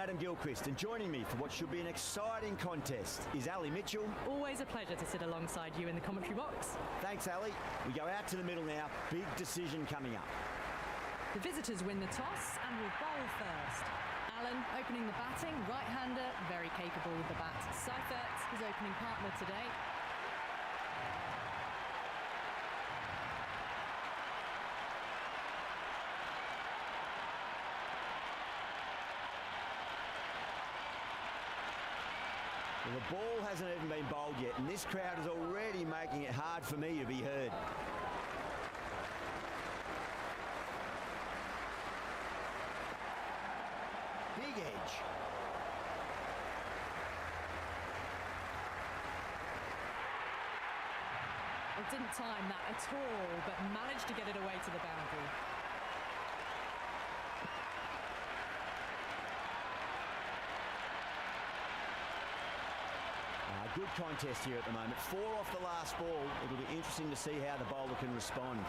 Adam Gilchrist, and joining me for what should be an exciting contest is Ali Mitchell. Always a pleasure to sit alongside you in the commentary box. Thanks, Ali. We go out to the middle now. Big decision coming up. The visitors win the toss and will bowl first. Allen opening the batting, right-hander, very capable with the bat. Seifert, his opening partner today. Well, the ball hasn't even been bowled yet, and this crowd is already making it hard for me to be heard. Big edge. It didn't time that at all, but managed to get it away to the boundary. Good contest here at the moment. 4 off the last ball. It'll be interesting to see how the bowler can respond.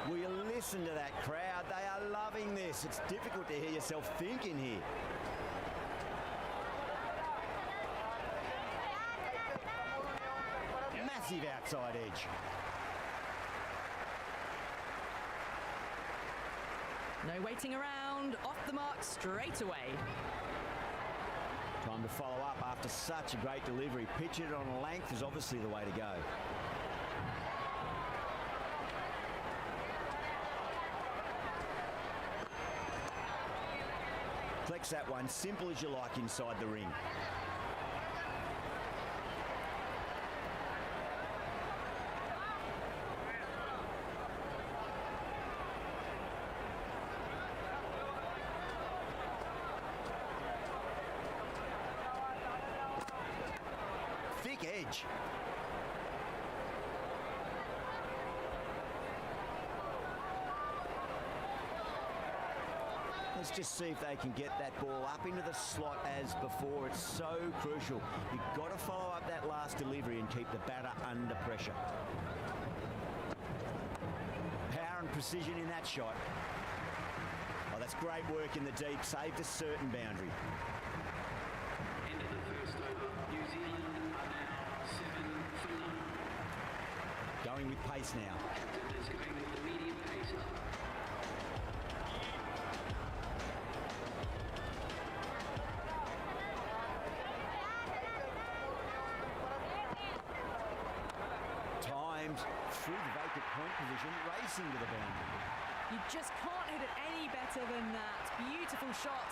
Will you listen to that crowd? They are loving this. It's difficult to hear yourself thinking here. Massive outside edge. No waiting around, off the mark straight away. Time to follow up after such a great delivery. Pitch it on length is obviously the way to go. Flex that one, simple as you like inside the ring. Edge. Let's just see if they can get that ball up into the slot as before. It's so crucial. You've got to follow up that last delivery and keep the batter under pressure. Power and precision in that shot. Oh, that's great work in the deep. Saved a certain boundary. End of the first over. New Zealand are now 7 for none. Going with pace now. Captain is going with the medium pacer. Timed through the vacant point position, racing to the boundary. You just can't hit it any better than that. Beautiful shot.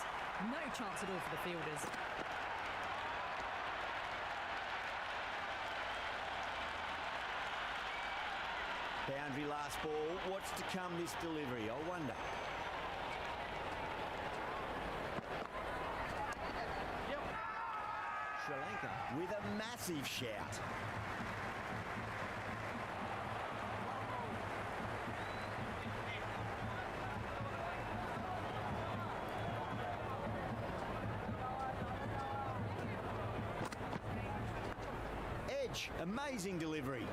No chance at all for the fielders. Boundary last ball. What's to come this delivery? I wonder. Sri Lanka with a massive shout. Edge, amazing delivery.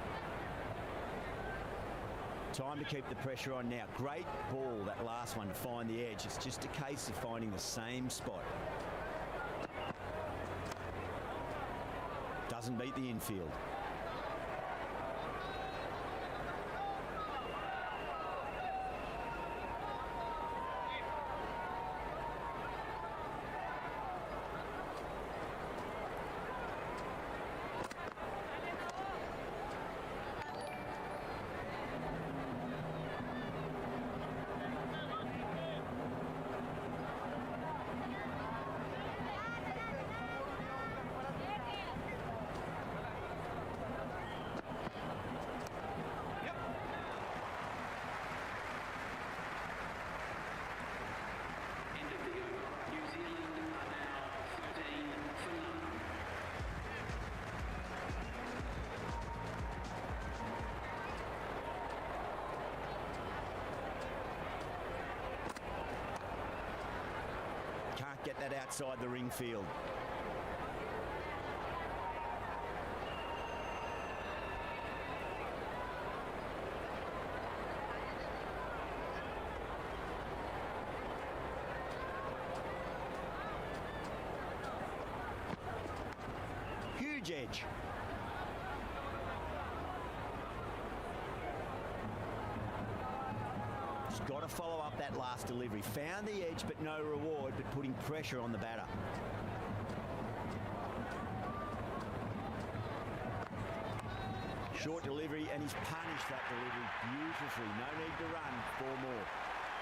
Time to keep the pressure on now. Great ball, that last one, to find the edge. It's just a case of finding the same spot. Doesn't beat the infield. get that outside the ring field. Huge edge. Just got to follow up that last delivery. Found the edge, but no reward, but putting pressure on the batter. Short delivery, and he's punished that delivery beautifully. No need to run, 4 more.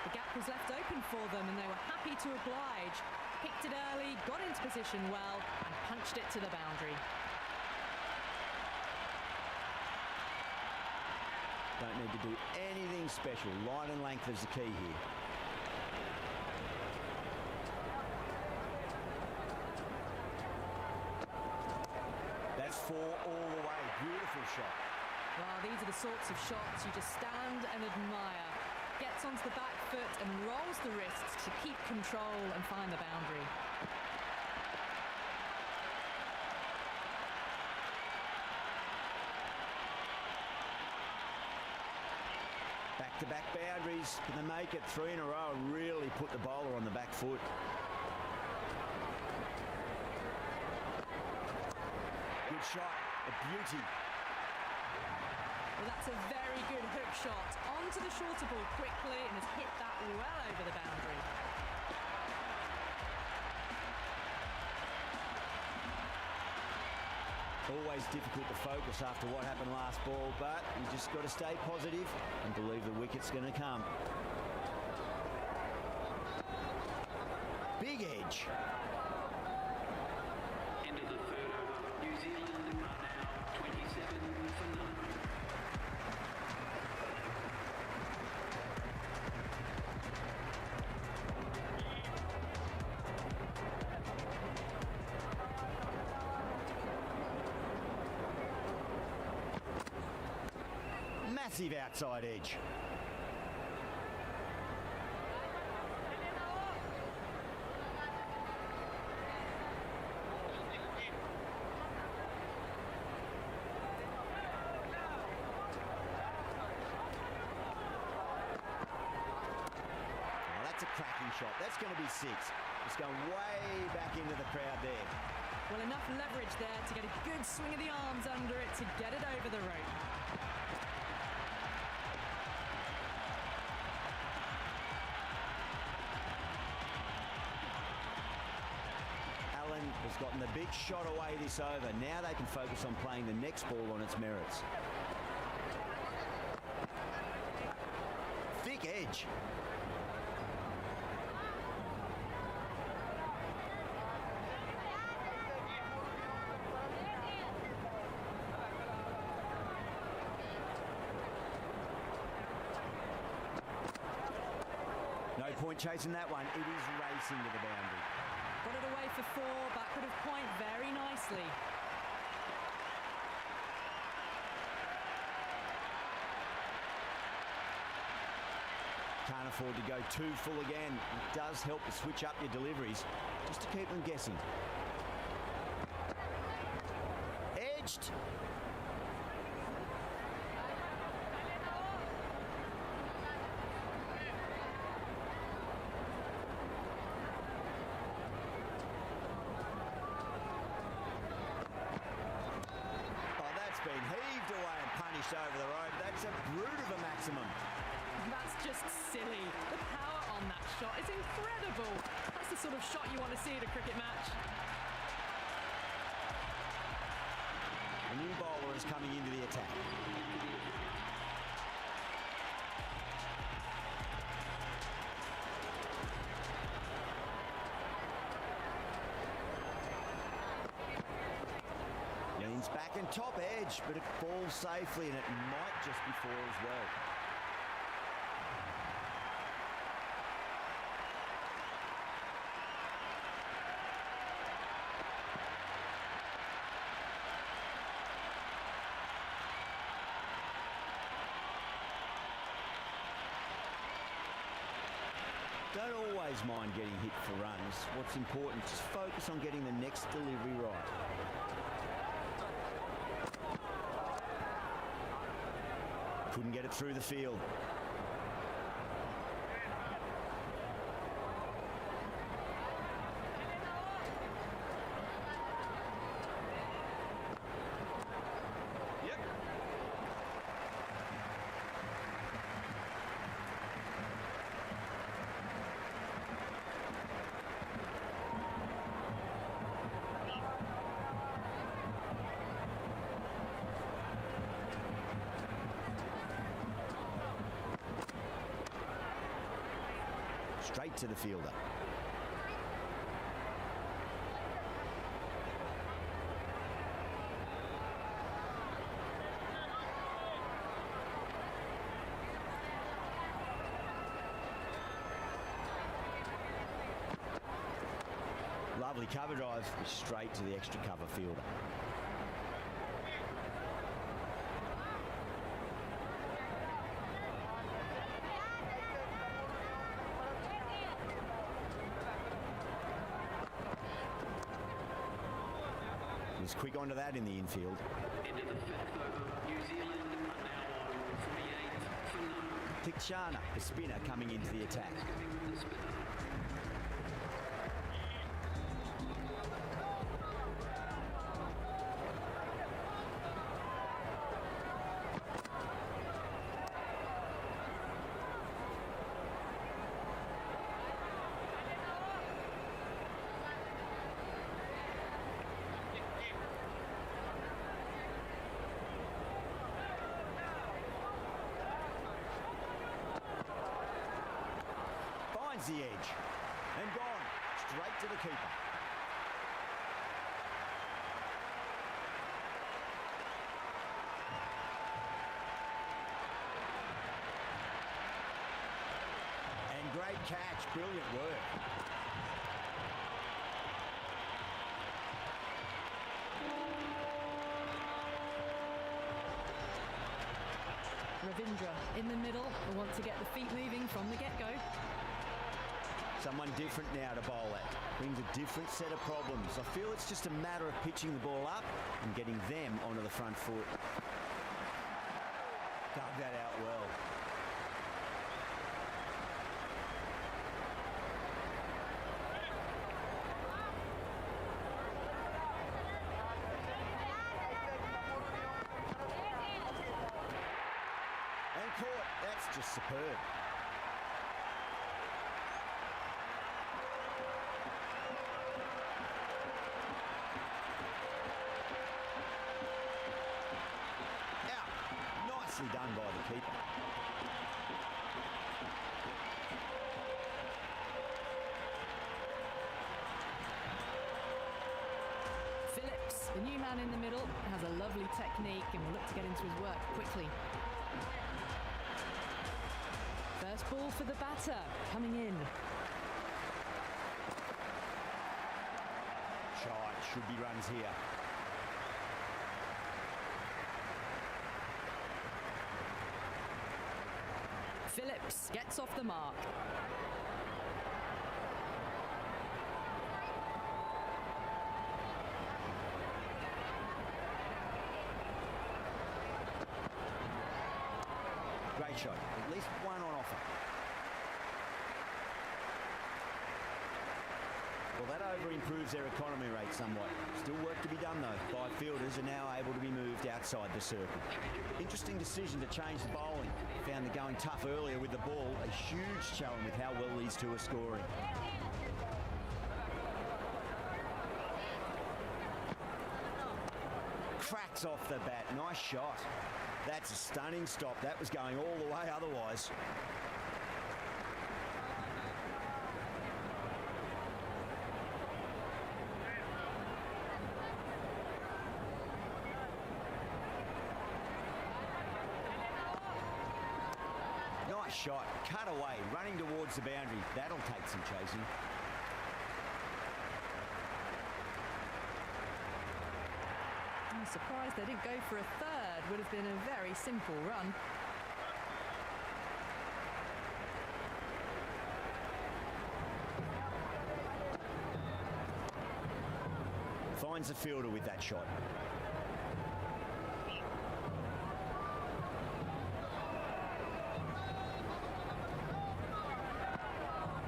The gap was left open for them and they were happy to oblige. Picked it early, got into position well and punched it to the boundary. Don't need to do anything special. Line and length is the key here. That's 4 all the way. Beautiful shot. Well, these are the sorts of shots you just stand and admire. Gets onto the back foot and rolls the wrists to keep control and find the boundary. Back-to-back boundaries. Can they make it 3 in a row and really put the bowler on the back foot? Good shot. A beauty. Well, that's a very good hook shot. Onto the shorter ball quickly and has hit that well over the boundary. Always difficult to focus after what happened last ball, but you just got to stay positive and believe the wicket's going to come. Big edge. End of the third over. New Zealand are now 27 for none. Massive outside edge. That's a cracking shot. That's going to be 6. It's going way back into the crowd there. Well, enough leverage there to get a good swing of the arms under it to get it over the rope. Allen has gotten the big shot away this over. Now they can focus on playing the next ball on its merits. Thick edge. No point chasing that one. It is racing to the boundary. Got it away for 4, back could have point very nicely. Can't afford to go too full again. It does help to switch up your deliveries just to keep them guessing. Edged. Been heaved away and punished over the rope. That's a brute of a maximum. That's just silly. The power on that shot is incredible. That's the sort of shot you want to see at a cricket match. A new bowler is coming into the attack. Leans back and top edge, but it falls safely and it might just be 4 as well. Don't always mind getting hit for runs. what's important. Just focus on getting the next delivery right. Couldn't get it through the field. Straight to the fielder. Lovely cover drive, straight to the extra cover fielder. Was quick onto that in the infield. Into the fifth over, New Zealand are now on 48 for none. Tikchana, the spinner, coming into the attack. The spinner. The edge and gone straight to the keeper. And great catch, brilliant work. Ravindra in the middle will want to get the feet moving from the get-go. Someone different now to bowl at. Brings a different set of problems. I feel it's just a matter of pitching the ball up and getting them onto the front foot. Dug that out well. And caught. That's just superb. Done by the keeper. Phillips, the new man in the middle, has a lovely technique and will look to get into his work quickly. First ball for the batter, coming in. Shot, should be runs here. Phillips gets off the mark. Great shot. At least one on offer. Well, that over improves their economy rate somewhat. Still work to be done though. 5 fielders are now able to be moved outside the circle. Interesting decision to change the bowling. Found the going tough earlier with the ball. A huge challenge with how well these two are scoring. Cracks off the bat. Nice shot. That's a stunning stop. That was going all the way otherwise. Nice shot, cut away, running towards the boundary. That'll take some chasing. I'm surprised they didn't go for a third. Would have been a very simple run. finds the fielder with that shot.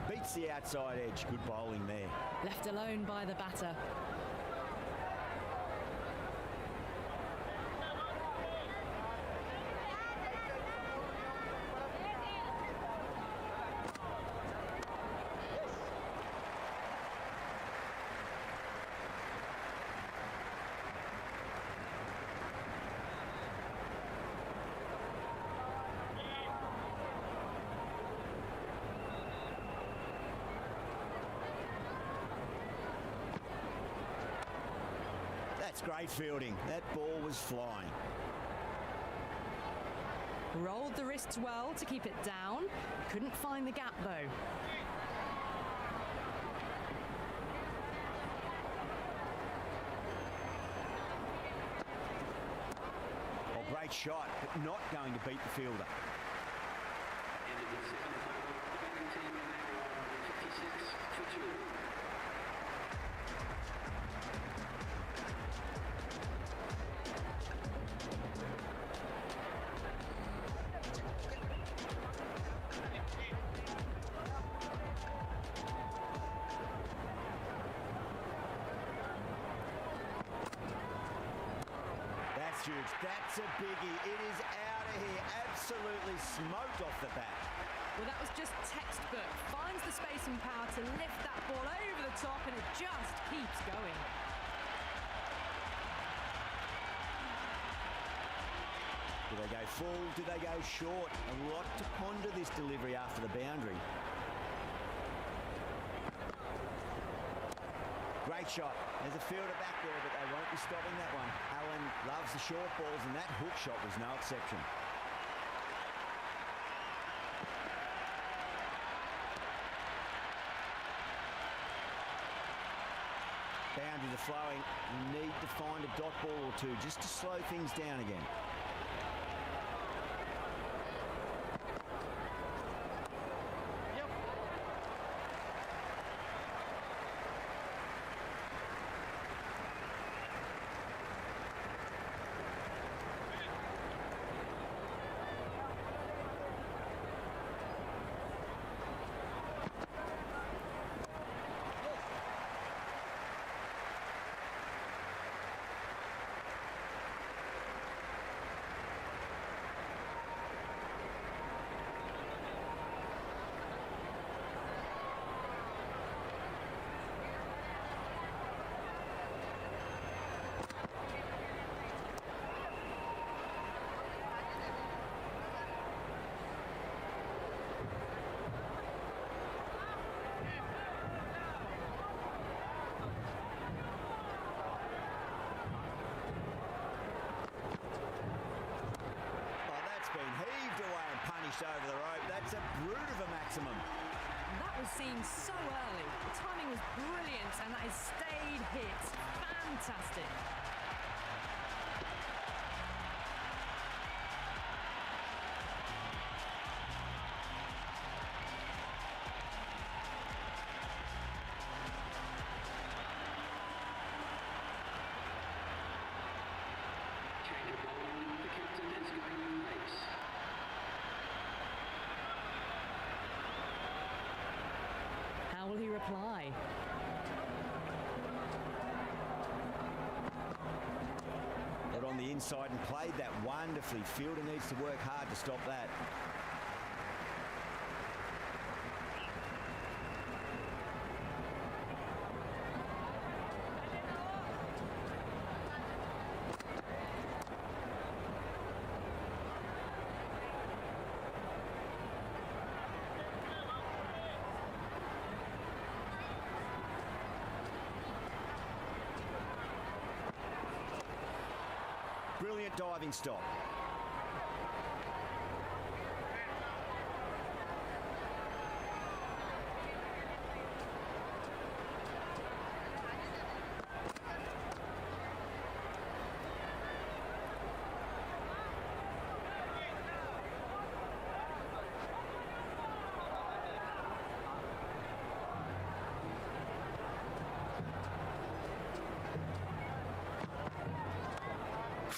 Beats the outside edge. Good bowling there. Left alone by the batter. That's great fielding. That ball was flying. Rolled the wrists well to keep it down. Couldn't find the gap though. Oh, great shot, but not going to beat the fielder. End of the seventh over. The batting team are now on 56 for 2. That's huge. That's a biggie. It is out of here. Absolutely smoked off the bat. Well, that was just textbook. Finds the space and power to lift that ball over the top, and it just keeps going. Do they go full? Do they go short? A lot to ponder this delivery after the boundary. Great shot. There's a fielder back there, but they won't be stopping that one. Allen loves the short balls, and that hook shot was no exception. Boundaries are flowing. You need to find a dot ball or two just to slow things down again. Over the rope. That's a brute of a maximum. That was seen so early. The timing was brilliant, and that is stayed hit. Fantastic. Change of bowling. The captain is going in pace. How will he reply? Got on the inside and played that wonderfully. Fielder needs to work hard to stop that. Brilliant diving stop.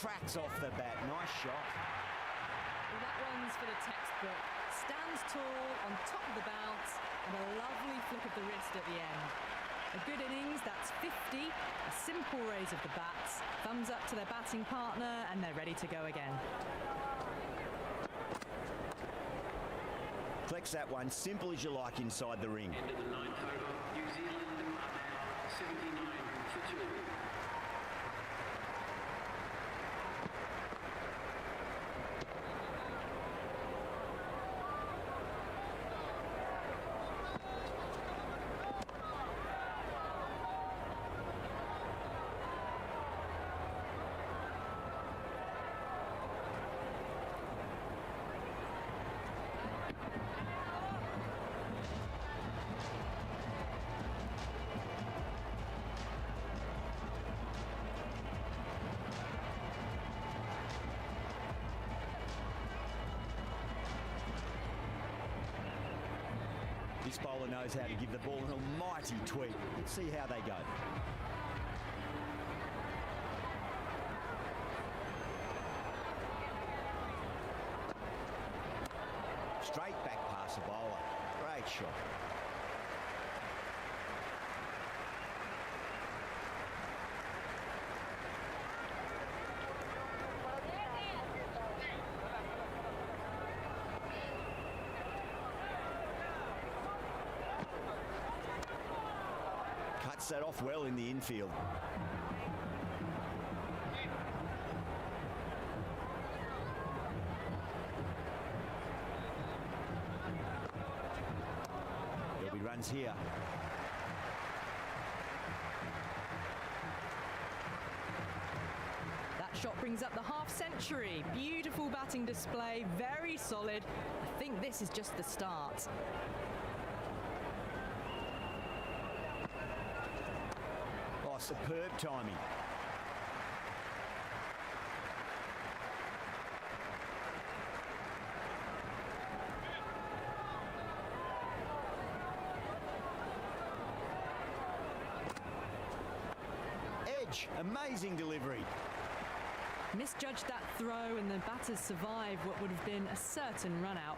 cracks off the bat. Nice shot. Well, that one's for the textbook. Stands tall on top of the bounce and a lovely flick of the wrist at the end. A good innings, that's 50. A simple raise of the bats. Thumbs up to their batting partner and they're ready to go again. Collects that one, simple as you like inside the ring. End of the ninth over. New Zealand are now 79 for 2. This bowler knows how to give the ball an almighty tweak. Let's see how they go. Straight back past the bowler. Great shot. Cuts that off well in the infield. There'll be runs here. That shot brings up the half century. Beautiful batting display, very solid. I think this is just the start. Oh, superb timing. Edge, amazing delivery. Misjudged that throw and the batters survived what would have been a certain run out.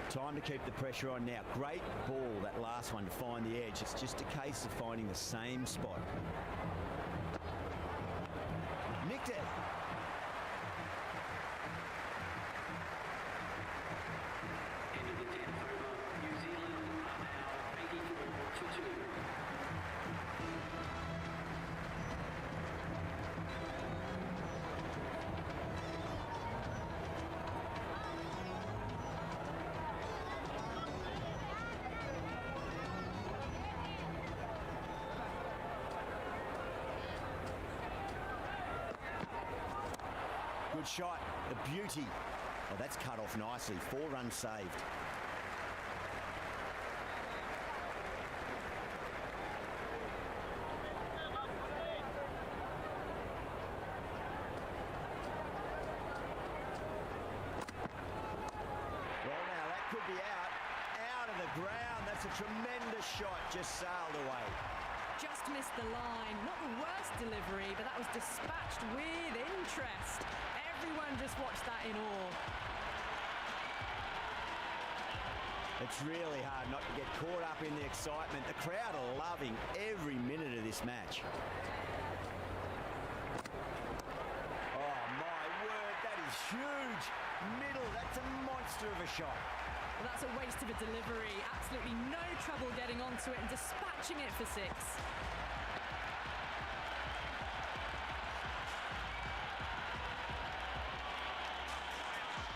Time to keep the pressure on now. Great ball, that last one, to find the edge. It's just a case of finding the same spot. Nicked it. End of the 10th over. New Zealand are now 84 for 2. Good shot, the beauty. Oh, that's cut off nicely. 4 runs saved. Well, now that could be out of the ground. That's a tremendous shot, just sailed away. Just missed the line. Not the worst delivery, but that was dispatched with interest. Everyone just watched that in awe. It's really hard not to get caught up in the excitement. The crowd are loving every minute of this match. Oh, my word, that is huge. Middle, that's a monster of a shot. Well, that's a waste of a delivery. Absolutely no trouble getting onto it and dispatching it for 6.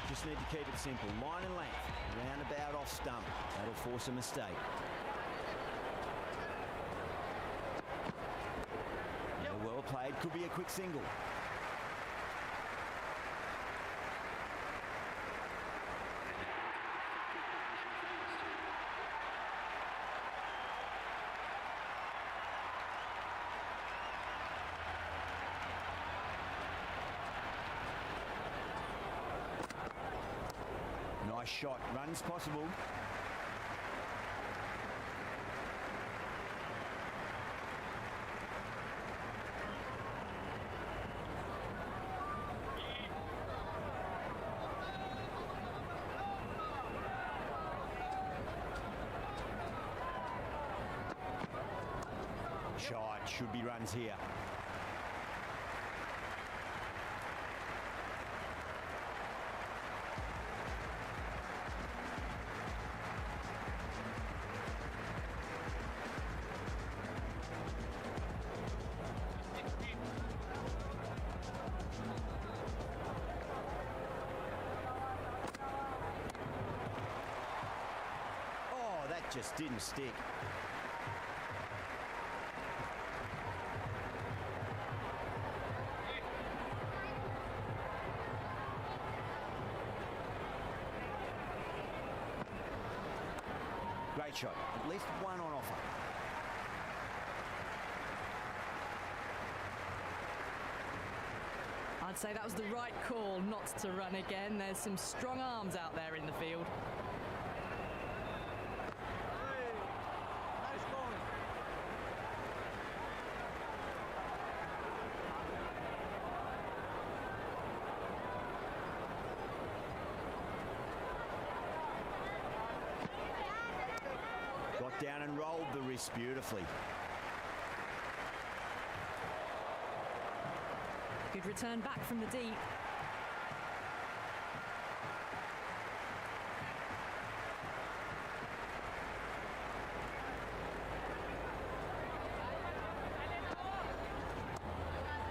Just need to keep it simple. Line and length, roundabout off stump. That'll force a mistake. Well played, could be a quick single. Nice shot, runs possible. shot. Should be runs here. Oh, that just didn't stick. Great shot. At least one on offer. I'd say that was the right call not to run again. There's some strong arms out there in the field. Got down and rolled the wrist beautifully. Good return back from the deep.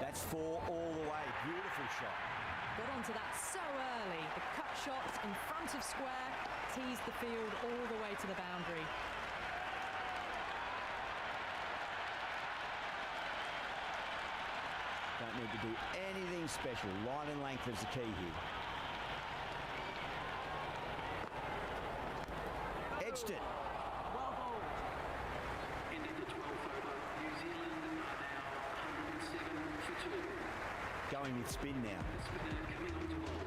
That's 4 all the way. Beautiful shot. Got onto that so early. The cut shot in front of square teased the field all the way to the boundary. Don't need to do anything special. Line and length is the key here. Edged it. Ended the 12th over. New Zealand are now 107 for 2. Going with spin now. The spinner coming on to bowl.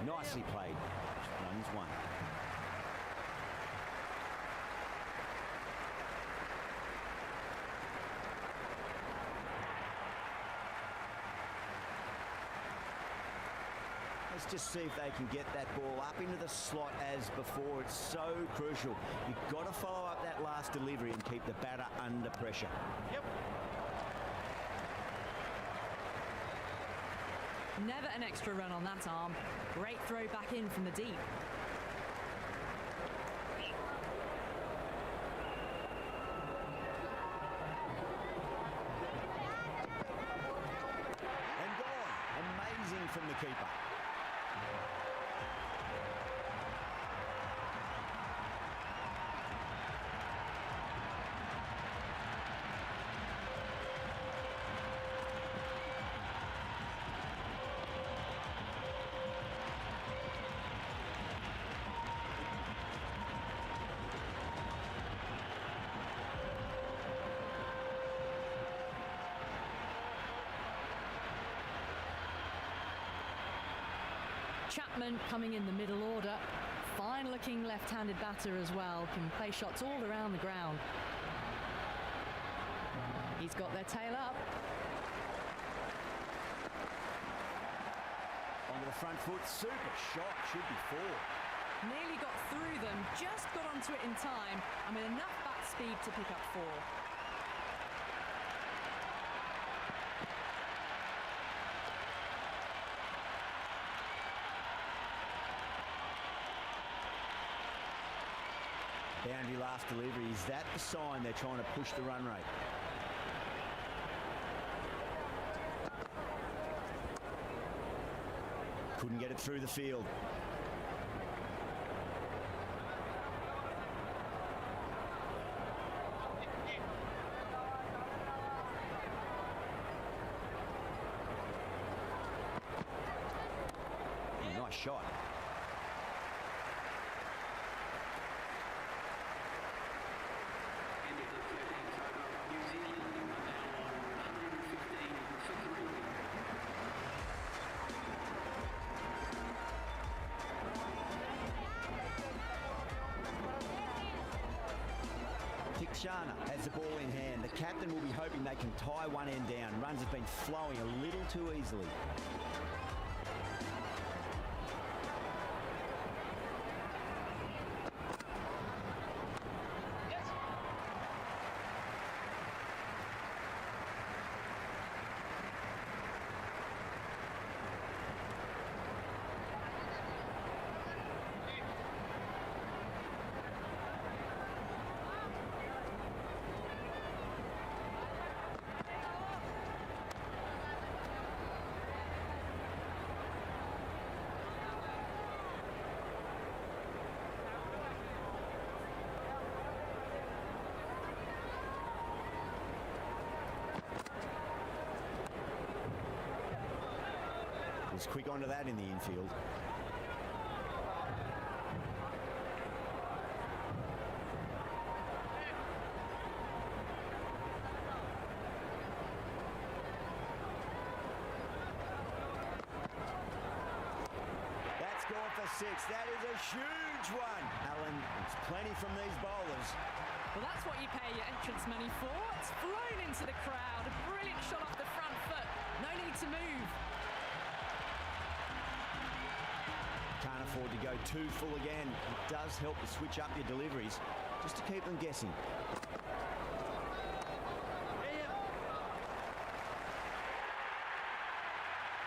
Nicely played. Runs one. Let's just see if they can get that ball up into the slot as before. It's so crucial. You've got to follow up that last delivery and keep the batter under pressure. Yep. Never an extra run on that arm. Great throw back in from the deep. And gone. Amazing from the keeper. Chapman coming in the middle order. Fine looking left-handed batter as well. Can play shots all around the ground. He's got their tail up. Onto the front foot. Super shot. Should be 4. Nearly got through them. Just got onto it in time. And with enough bat speed to pick up 4. Boundary last delivery. Is that the sign they're trying to push the run rate? Couldn't get it through the field. Oh, nice shot. Ended the 13th over. New Zealand are now 115 for 3. Marchana has the ball in hand. The captain will be hoping they can tie one end down. Runs have been flowing a little too easily. He's quick onto that in the infield. That's gone for 6. That is a huge one. Alan, it's plenty from these bowlers. Well, that's what you pay your entrance money for. It's flown into the crowd. A brilliant shot off the front foot. No need to move. Can't afford to go too full again. It does help to switch up your deliveries just to keep them guessing.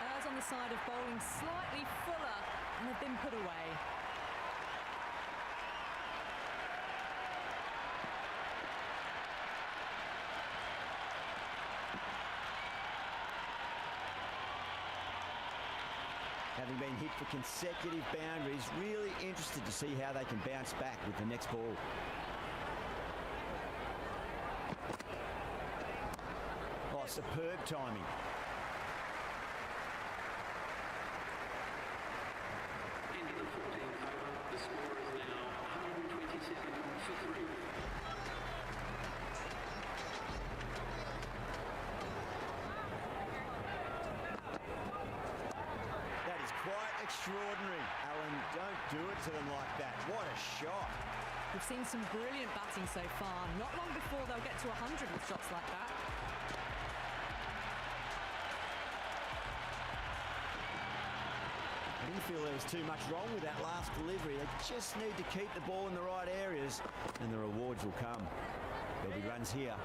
Errs on the side of bowling slightly fuller and have been put away. Having been hit for consecutive boundaries, really interested to see how they can bounce back with the next ball. Oh, superb timing. End of the 14th over. The score is now 127 for 3. That is quite extraordinary. Alan, don't do it to them like that. What a shot. We've seen some brilliant batting so far. Not long before they'll get to 100 with shots like that. I didn't feel there was too much wrong with that last delivery. They just need to keep the ball in the right areas and the rewards will come. There'll be runs here.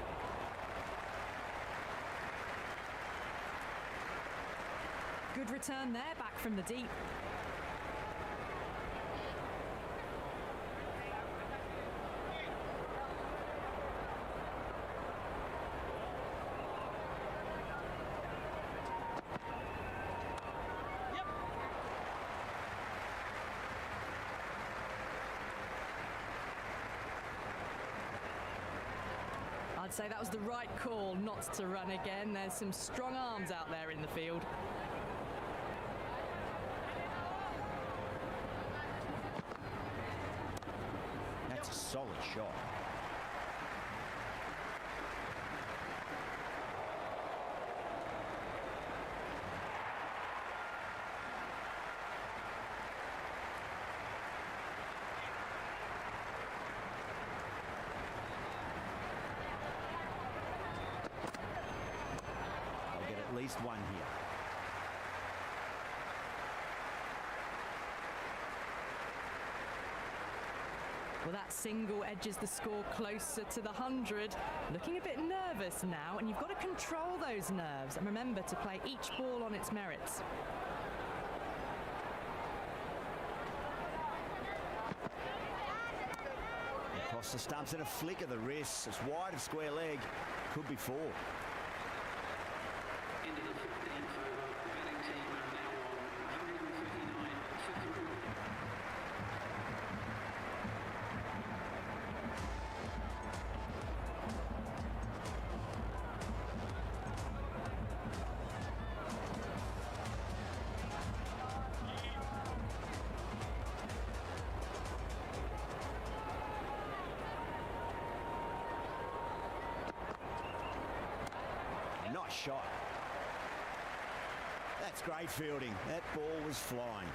Good return there, back from the deep. I'd say that was the right call not to run again. There's some strong arms out there in the field. That's a solid shot. I'll get at least one here. Well, that single edges the score closer to the 100. Looking a bit nervous now, and you've got to control those nerves and remember to play each ball on its merits. Across the stumps and a flick of the wrist. It's wide of square leg. Could be 4. End of the 15th over. The batting team are now on 139 for 3. Nice shot. That's great fielding. That ball was flying.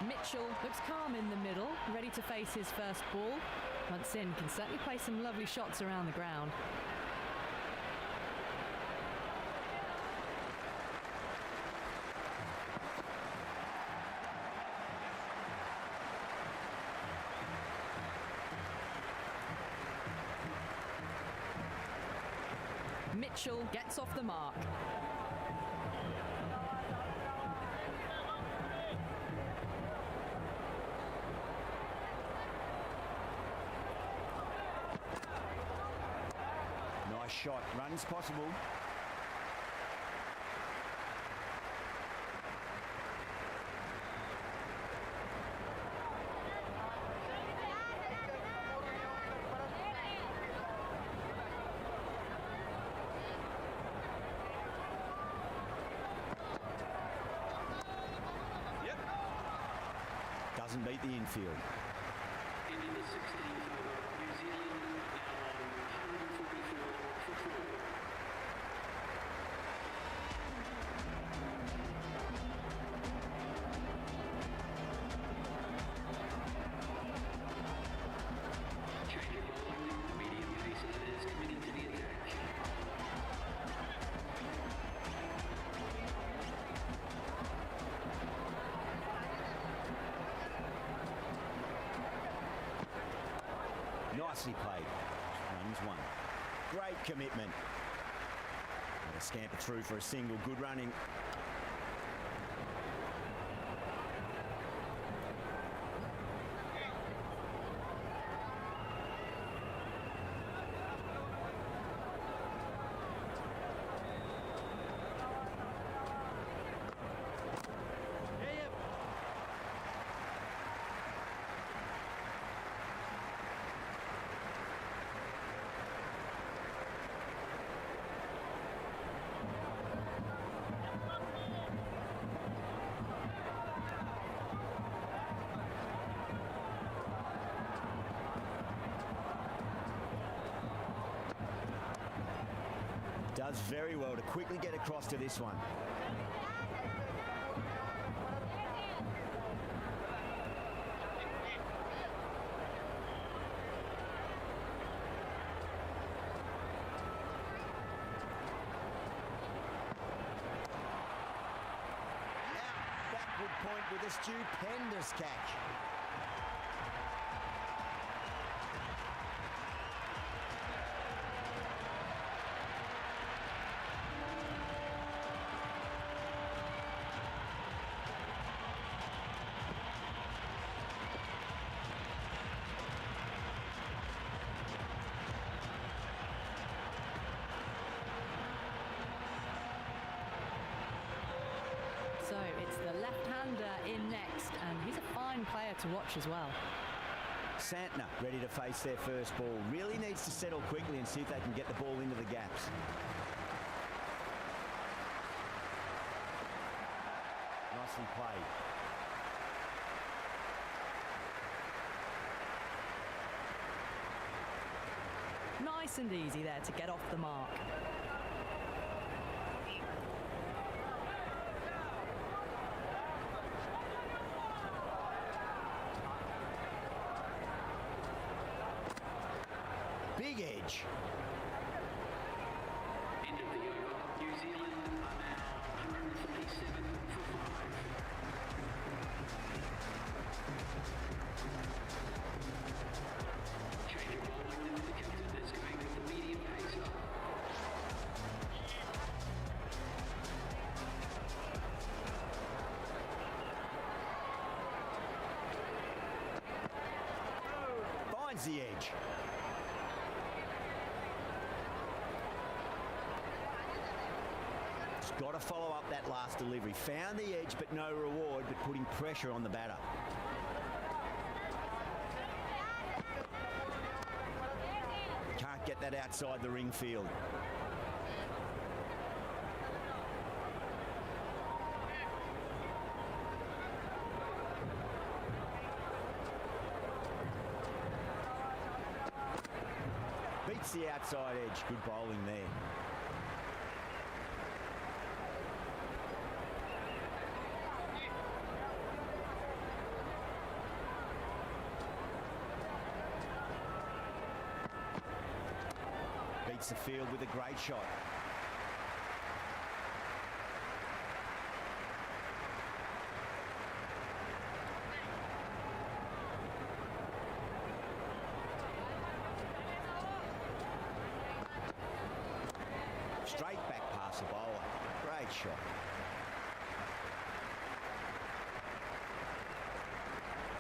Mitchell looks calm in the middle, ready to face his first ball. Munson can certainly play some lovely shots around the ground. Mitchell gets off the mark. Nice shot. Runs possible. Doesn't beat the infield. Into the 16th over, New Zealand now on 144 for 4. Change of bowling, the medium pacer is committed to the attack. Nicely played. Runs one. Great commitment. And a scamper through for a single. Good running. Does very well to quickly get across to this one. Now, backward point with a stupendous catch. So it's the left-hander in next, and he's a fine player to watch as well. Santner ready to face their first ball. Really needs to settle quickly and see if they can get the ball into the gaps. Nicely played. Nice and easy there to get off the mark. Big edge. End of the over, New Zealand are now 147 for 5. Change of bowling, the captain is going with the medium pacer. Finds the edge. Got to follow up that last delivery. Found the edge, but no reward, but putting pressure on the batter. Can't get that outside the ring field. Beats the outside edge. Good bowling there. beats the field with a great shot. Straight back past the bowler. Great shot.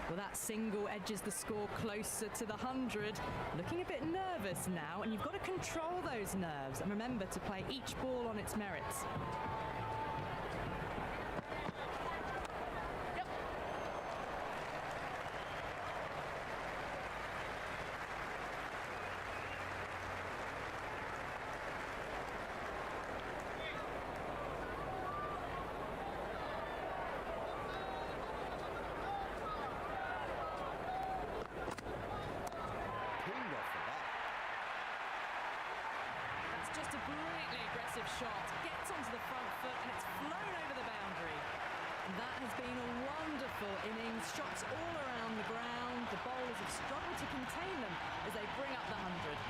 Well, that single edges the score closer to the 100. Looking a bit nervous now, and you've got to control those nerves and remember to play each ball on its merits. Just a brilliantly aggressive shot, gets onto the front foot and it's flown over the boundary. And that has been a wonderful innings, shots all around the ground. The bowlers have struggled to contain them as they bring up the 100.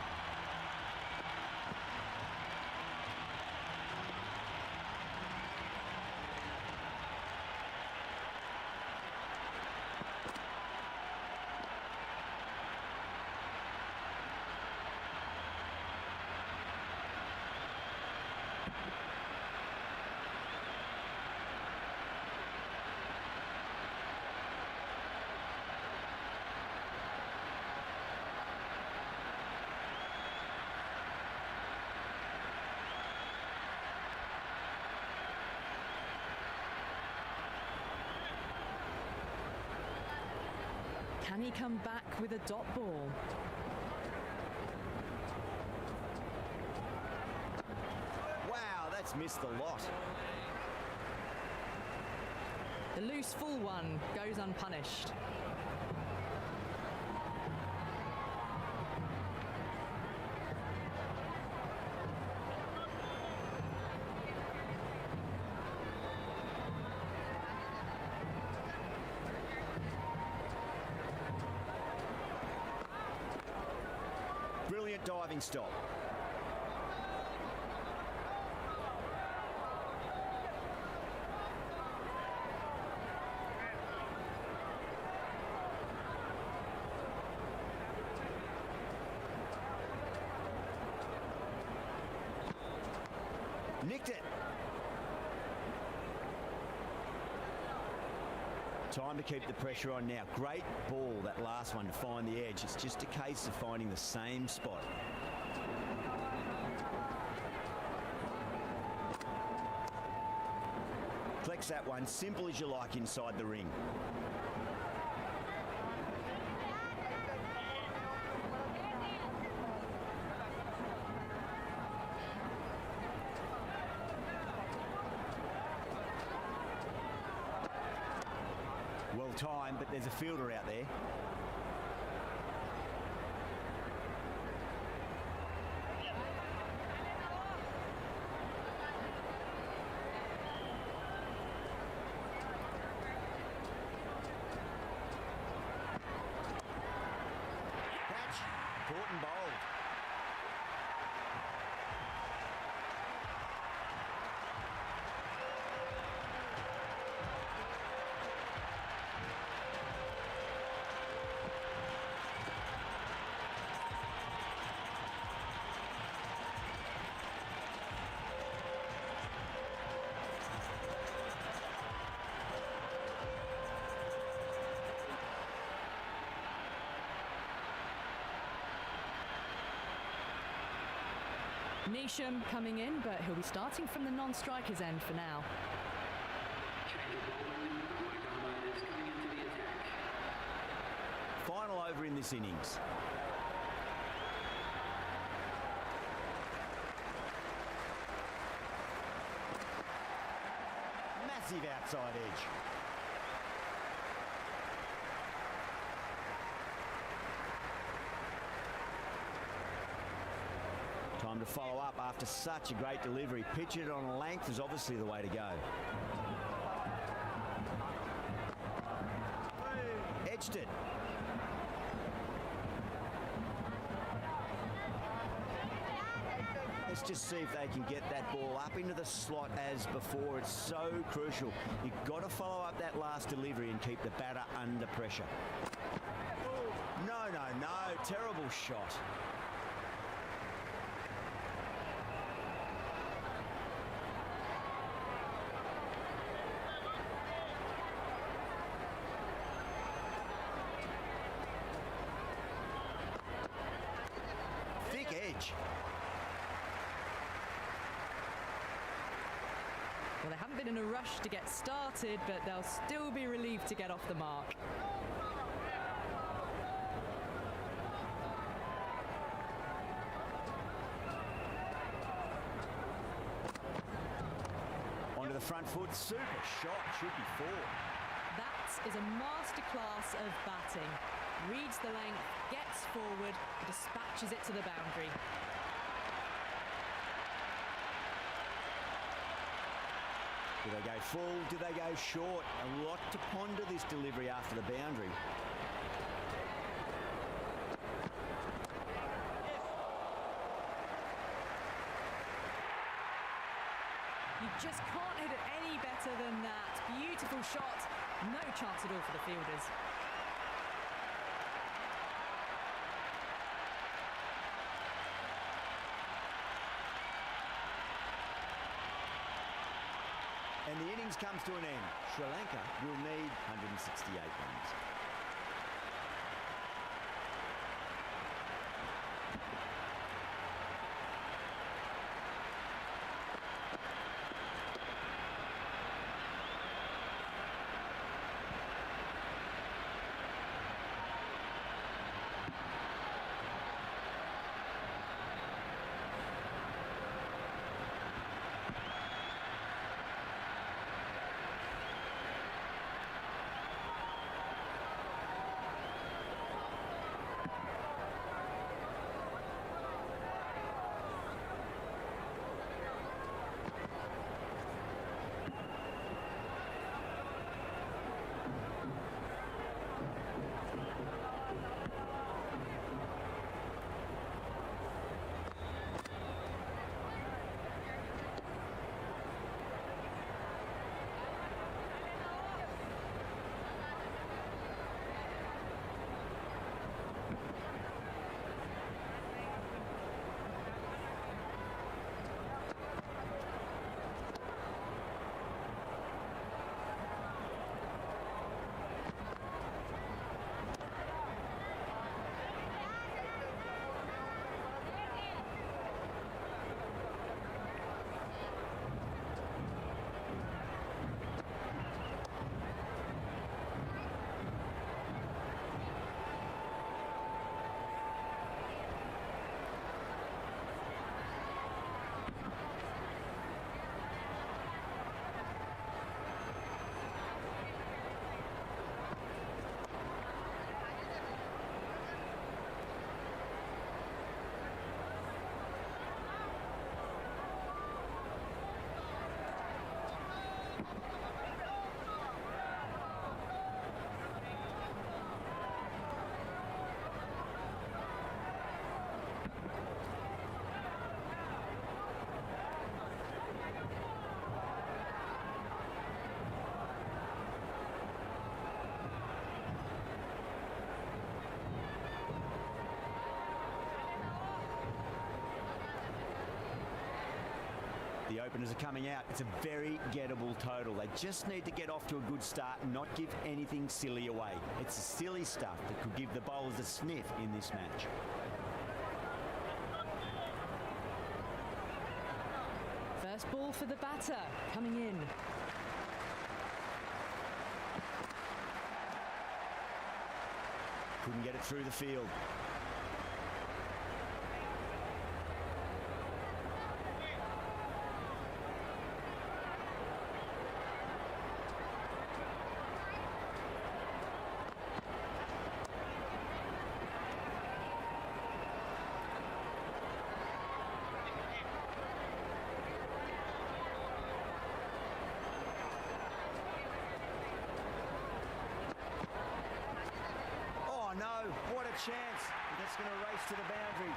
Can he come back with a dot ball? Wow, that's missed the lot. The loose full one goes unpunished. Brilliant diving stop. Nicked it. Time to keep the pressure on now. Great ball, that last one, to find the edge. It's just a case of finding the same spot. Flex that one, simple as you like inside the ring. Well timed, but there's a fielder out there. Catch, caught and bowled. Neesham coming in, but he'll be starting from the non-striker's end for now. Final over in this innings. Massive outside edge. Time to follow up after such a great delivery. Pitch it on length is obviously the way to go. Edged it. Let's just see if they can get that ball up into the slot as before. It's so crucial. You've got to follow up that last delivery and keep the batter under pressure. No, no, no. Terrible shot. Thick edge. Well, they haven't been in a rush to get started, but they'll still be relieved to get off the mark. Onto the front foot. Super shot. Should be four. That is a masterclass of batting. Reads the length, gets forward, dispatches it to the boundary. Do they go full? Do they go short? A lot to ponder this delivery after the boundary. You just can't hit it any better than that. Beautiful shot. No chance at all for the fielders. And the innings comes to an end. Sri Lanka will need 168 runs. The openers are coming out. It's a very gettable total. They just need to get off to a good start and not give anything silly away. It's the silly stuff that could give the bowlers a sniff in this match. First ball for the batter, coming in. Couldn't get it through the field. Oh no, what a chance. That's going to race to the boundary.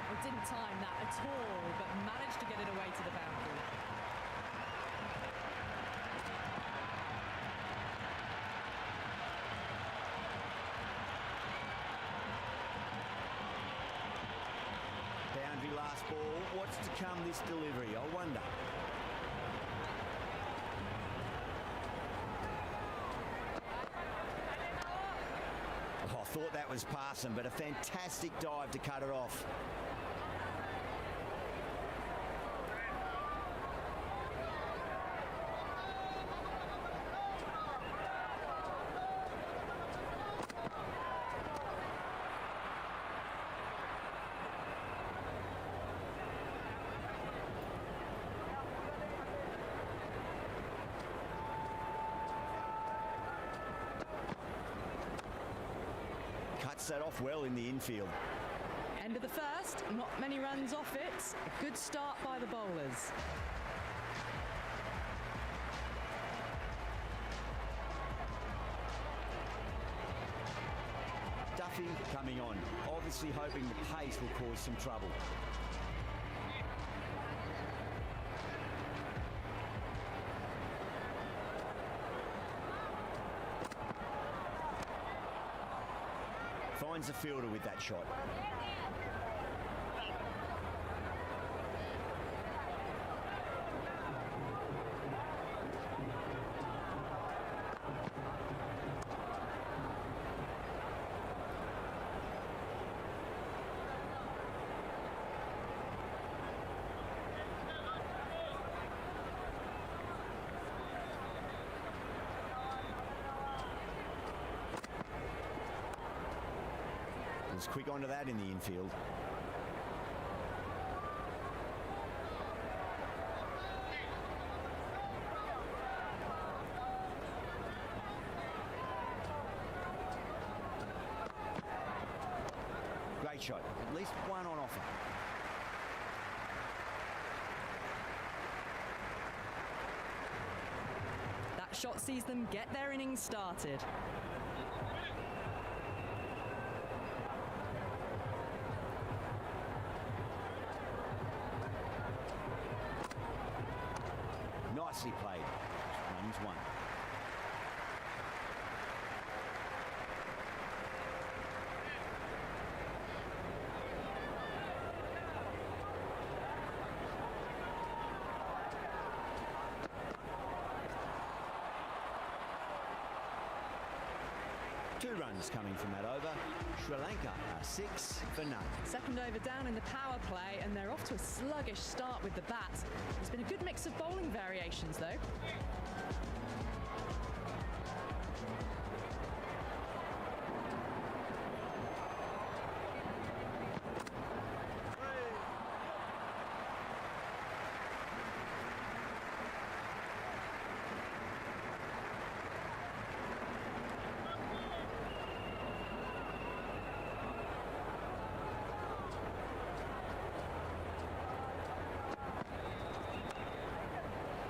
Well, didn't time that at all, but managed to get it away to the boundary. Boundary last ball. What's to come this delivery? I wonder. Oh, I thought that was passing, but a fantastic dive to cut it off. Cuts that off well in the infield. End of the first, not many runs off it. A good start by the bowlers. Duffy coming on, obviously hoping the pace will cause some trouble. Finds the fielder with that shot. Was quick onto that in the infield. Great shot. At least one on offer. That shot sees them get their innings started. Nicely played. Runs one. Two runs coming from that over. Sri Lanka are 6 for none. Second over down in the power play, and they're off to a sluggish start with the bat. There's been a good mix of bowling variations, though.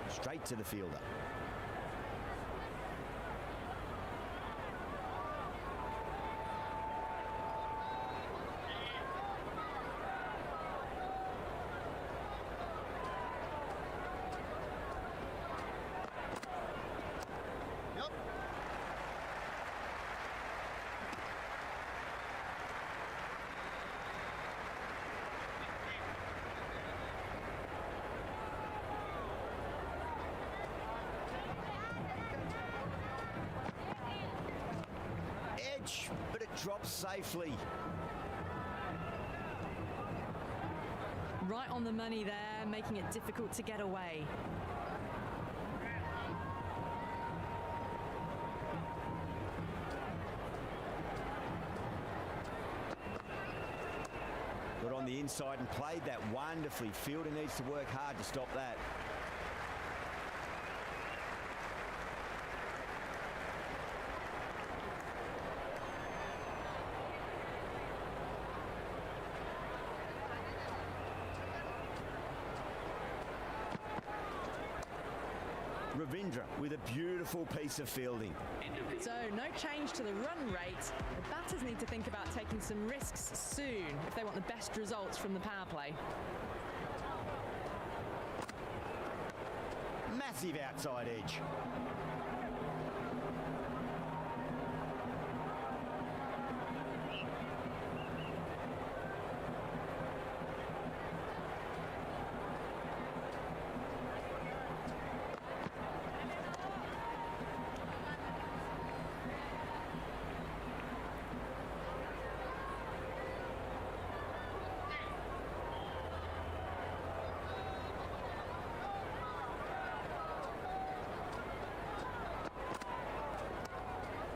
Straight to the fielder. But it drops safely. Right on the money there, making it difficult to get away. Got on the inside and played that wonderfully. Fielder needs to work hard to stop that. Ravindra with a beautiful piece of fielding. So no change to the run rate. The batters need to think about taking some risks soon if they want the best results from the power play. Massive outside edge.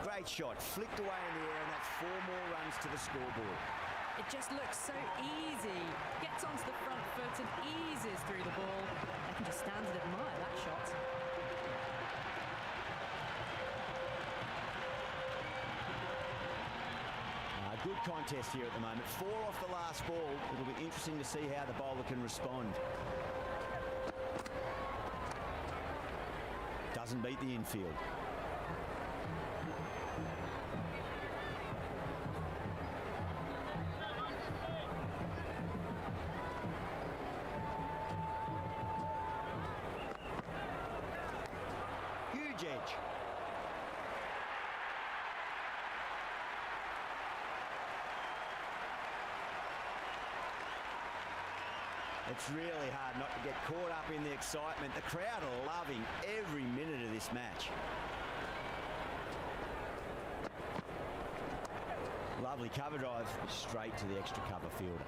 Great shot, flicked away in the air, and that's 4 more runs to the scoreboard. It just looks so easy. Gets onto the front foot and eases through the ball. They can just stand and admire that shot. Good contest here at the moment. 4 off the last ball. It'll be interesting to see how the bowler can respond. Doesn't beat the infield. Huge edge. It's really hard not to get caught up in the excitement. The crowd are loving every minute of this match. Lovely cover drive, straight to the extra cover fielder.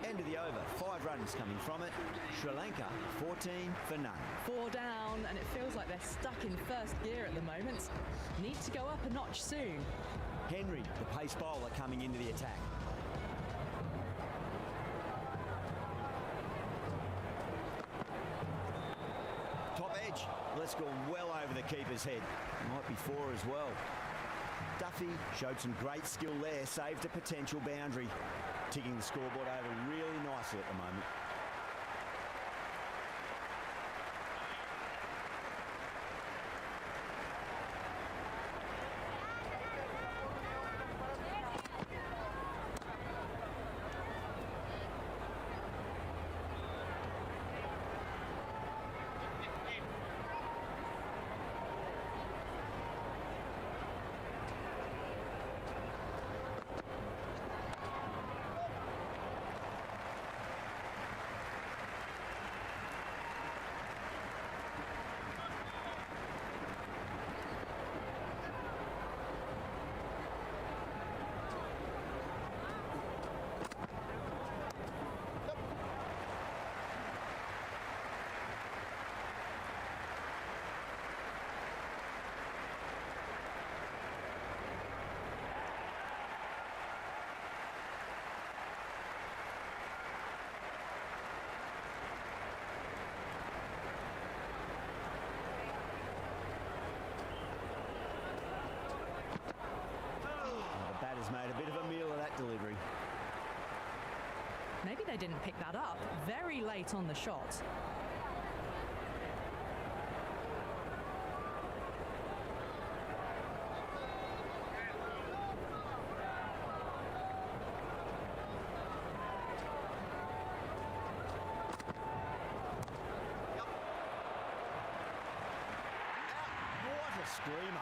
End of the over, 5 runs coming from it. Sri Lanka, 14 for none. 4 down, and it feels like they're stuck in first gear at the moment. Need to go up a notch soon. Henry, the pace bowler, coming into the attack. Top edge, let's go well over the keeper's head. Might be 4 as well. Duffy showed some great skill there, saved a potential boundary. Ticking the scoreboard over really nicely at the moment. Made a bit of a meal of that delivery. Maybe they didn't pick that up very late on the shot. What a screamer.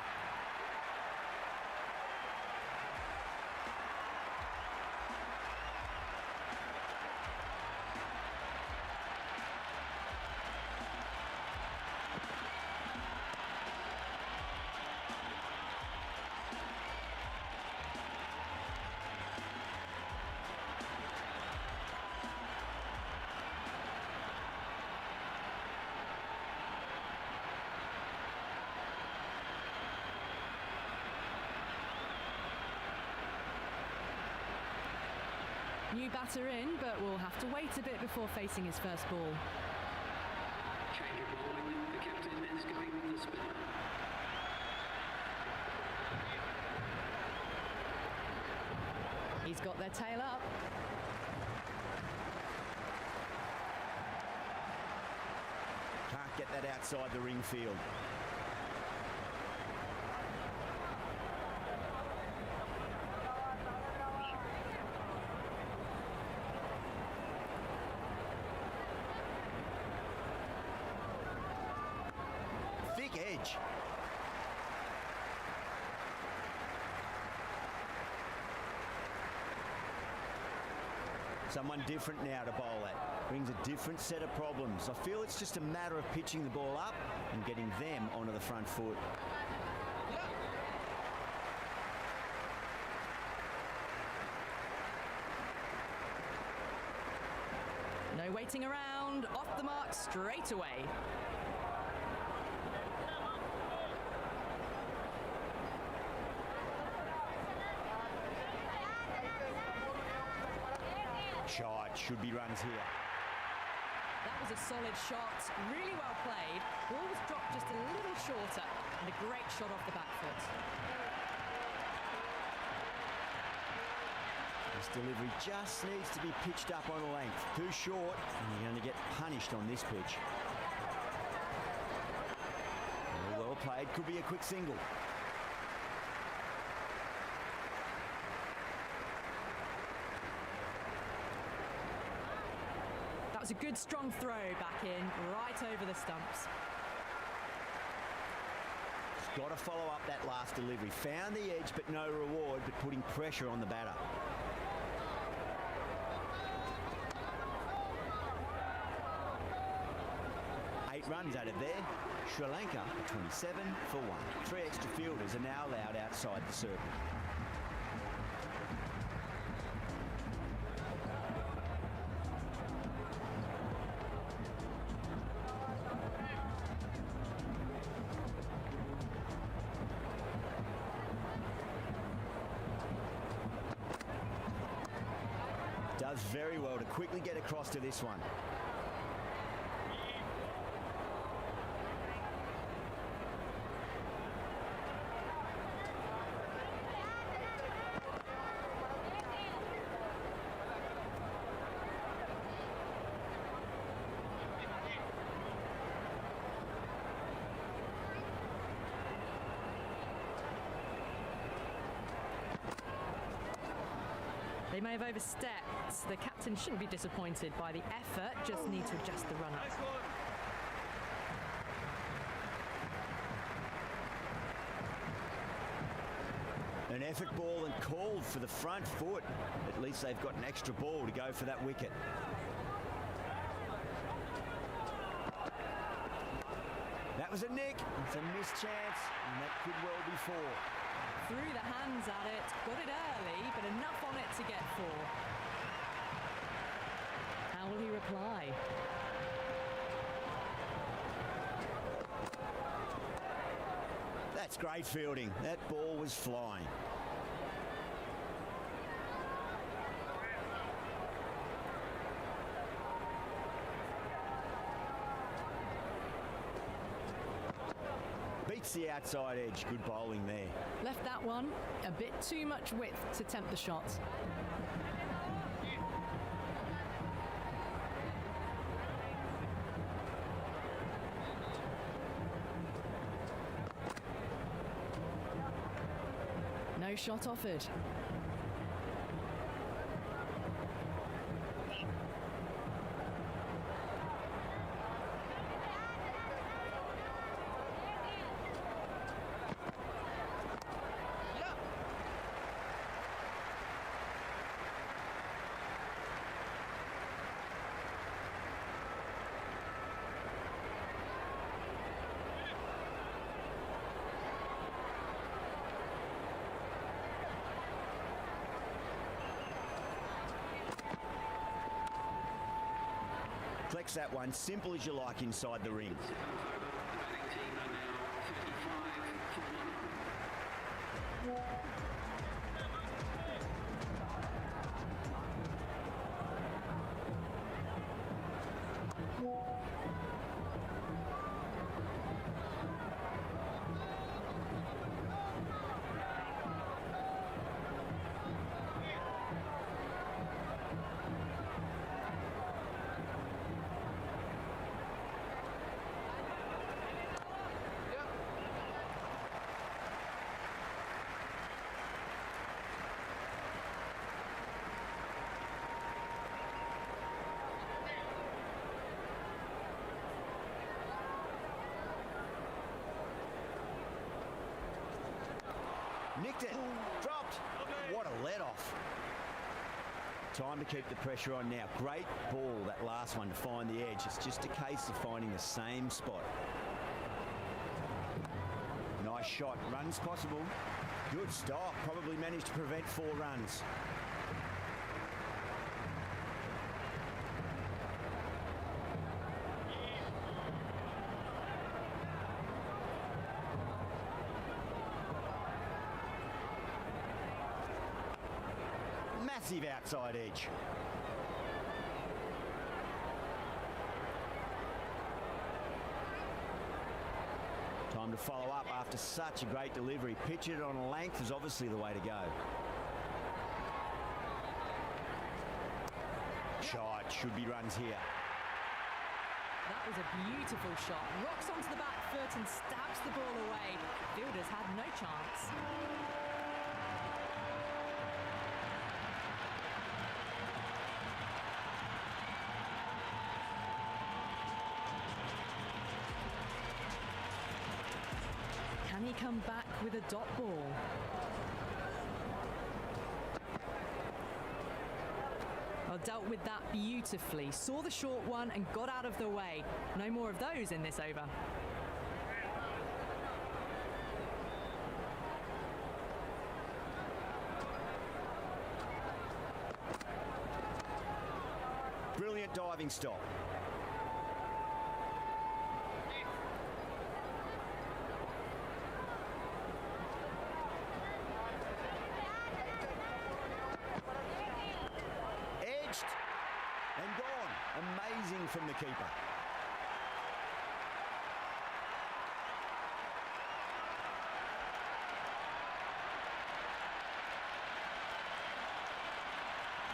New batter in, but we'll have to wait a bit before facing his first ball. Change of bowling. The captain is going with the spinner. He's got their tail up. Can't get that outside the ring field. Thick edge. Someone different now to bowl at. Brings a different set of problems. I feel it's just a matter of pitching the ball up and getting them onto the front foot. No waiting around, off the mark straight away. Shot, should be runs here. That was a solid shot, really well played. Ball was dropped just a little shorter and a great shot off the back foot. This delivery just needs to be pitched up on a length. Too short, and you're going to get punished on this pitch. Well played, could be a quick single. That was a good strong throw back in, right over the stumps. Got to follow up that last delivery. Found the edge, but no reward, but putting pressure on the batter. Eight runs added there. Sri Lanka 27 for 1. 3 extra fielders are now allowed outside the circle. Does very well to quickly get across to this one. They may have overstepped. The captain shouldn't be disappointed by the effort, just need to adjust the run-up. An effort ball and called for the front foot. At least they've got an extra ball to go for that wicket. That was a nick. It's a missed chance, and that could well be 4. Threw the hands at it, got it early, but enough on it to get 4. How will he reply? That's great fielding. That ball was flying. Beats the outside edge. Good bowling there. Left that one a bit too much width to tempt the shot. No shot offered. Flex that one, simple as you like inside the ring. The batting team are now 55 for 1. Nicked it. Dropped. What a let-off. Time to keep the pressure on now. Great ball, that last one, to find the edge. It's just a case of finding the same spot. Nice shot. Runs possible. Good stop. Probably managed to prevent 4 runs. Massive outside edge. Time to follow up after such a great delivery. Pitch it on a length is obviously the way to go. Shot. Should be runs here. That was a beautiful shot. Rocks onto the back foot and stabs the ball away. Fielders had no chance. Can he come back with a dot ball? Well, dealt with that beautifully. Saw the short one and got out of the way. No more of those in this over. Brilliant diving stop. Edged and gone. Amazing from the keeper.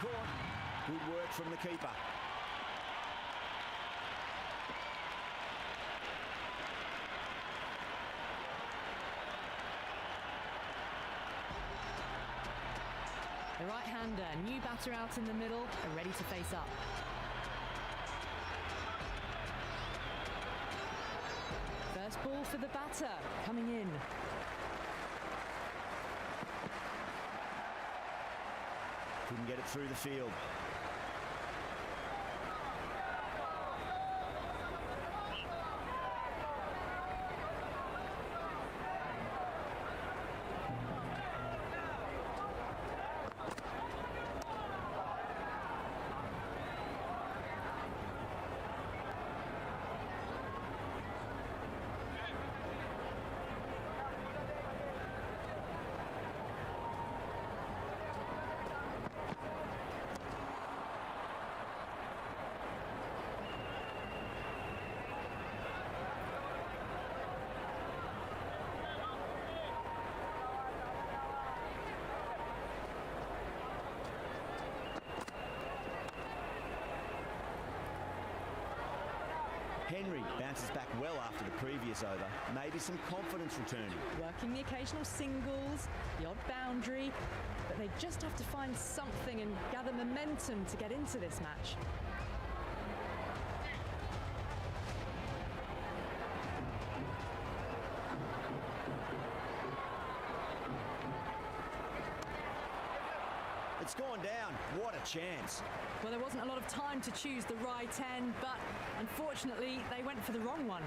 Caught. Good work from the keeper. The right-hander, new batter out in the middle, are ready to face up. First ball for the batter, coming in. Couldn't get it through the field. Henry bounces back well after the previous over. Maybe some confidence returning. Working the occasional singles, the odd boundary, but they just have to find something and gather momentum to get into this match. It's gone down. What a chance. Well, there wasn't a lot of time to choose the right end, but unfortunately, they went for the wrong one.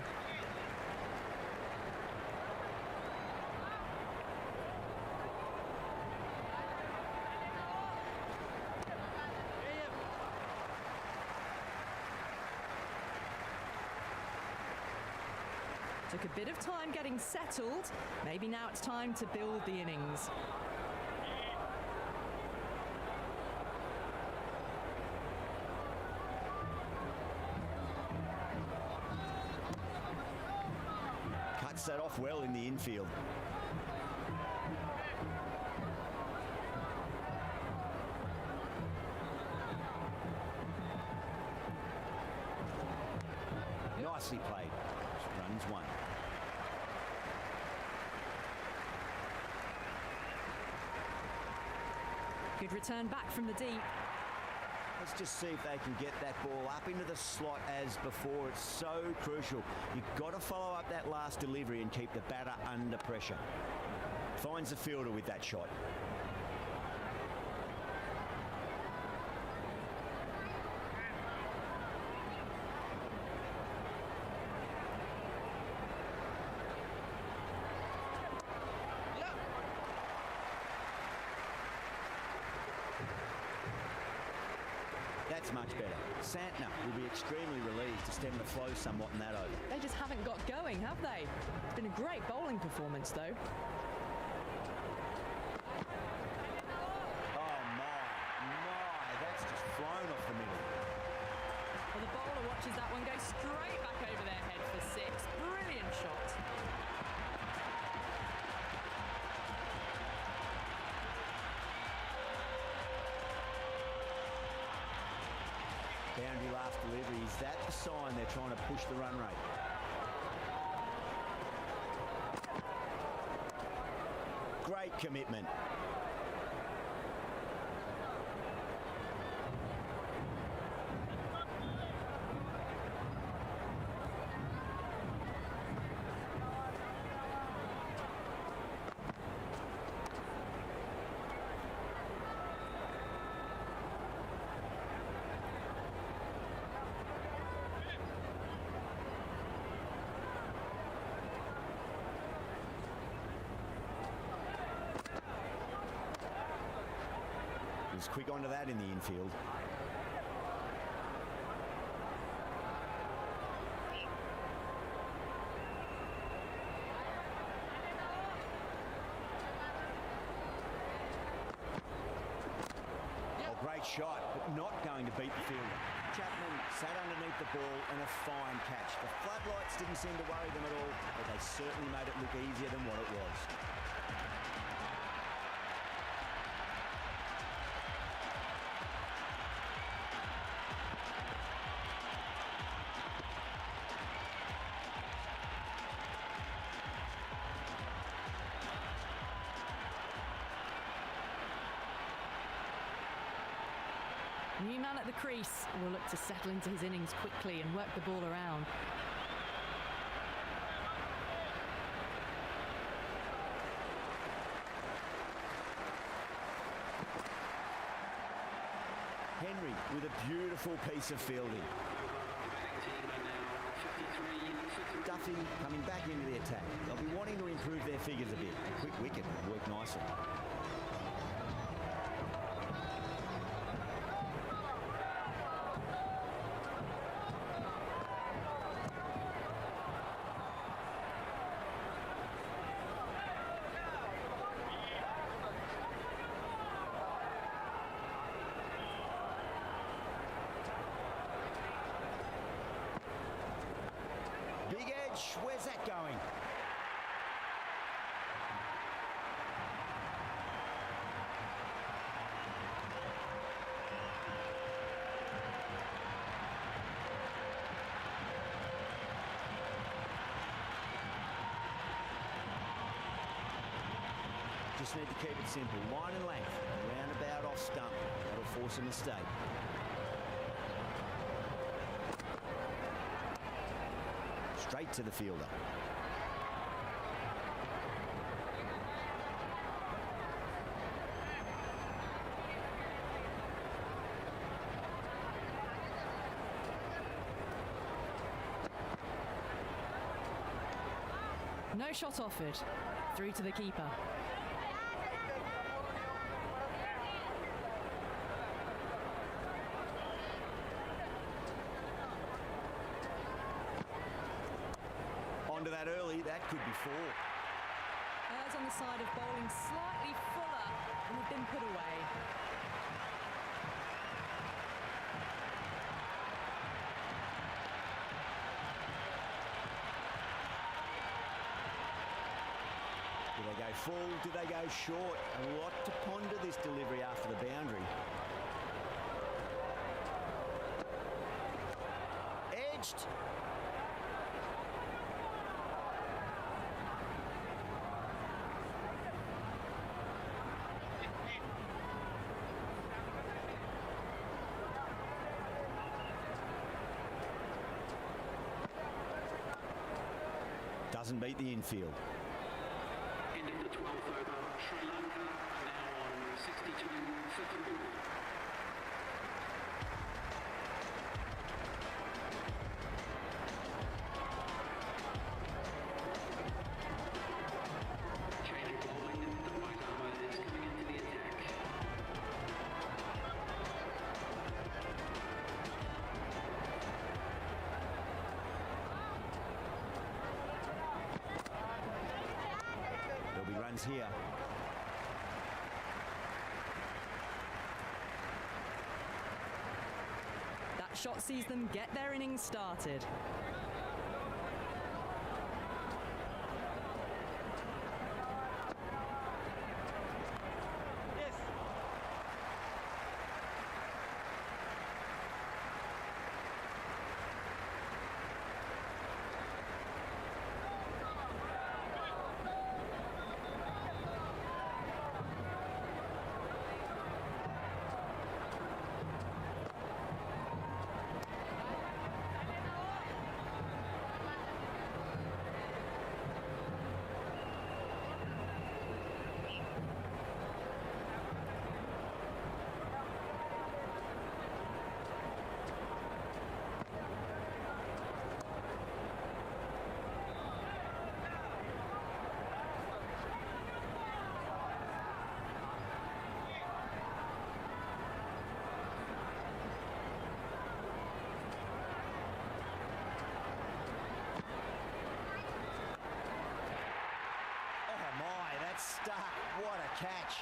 Took a bit of time getting settled. Maybe now it's time to build the innings. Cuts that off well in the infield. Nicely played. Runs one. Good return back from the deep. Let's just see if they can get that ball up into the slot as before. It's so crucial. You've got to follow up that last delivery and keep the batter under pressure. Finds the fielder with that shot. That's much better. Santner will be extremely relieved to stem the flow somewhat in that over. They just haven't got going, have they? It's been a great bowling performance, though. Oh my, that's just flown off the middle. Well, the bowler watches that one go straight back over their head for 6. Brilliant shot. Boundary last delivery. Is that the sign they're trying to push the run rate? Great commitment. He's quick onto that in the infield. Oh, great shot, but not going to beat the fielder. Chapman sat underneath the ball and a fine catch. The floodlights didn't seem to worry them at all, but they certainly made it look easier than what it was. New man at the crease will look to settle into his innings quickly and work the ball around. Henry with a beautiful piece of fielding. Duffy coming back into the attack. They'll be wanting to improve their figures a bit. A quick wicket will work nicely. Big edge, where's that going? Just need to keep it simple. Line and length, roundabout off stump. That'll force a mistake. Straight to the fielder. No shot offered. Through to the keeper. Onto that early, that could be 4. Errs on the side of bowling slightly fuller and have been put away. Do they go full? Do they go short? A lot to ponder this delivery after the boundary. Edged. Doesn't beat the infield. End of the 12th over. between fifth and goal. Change of bowling. The right armour is coming into the attack. There'll be runs here. That shot sees them get their innings started. Oh my, that's stuck. What a catch.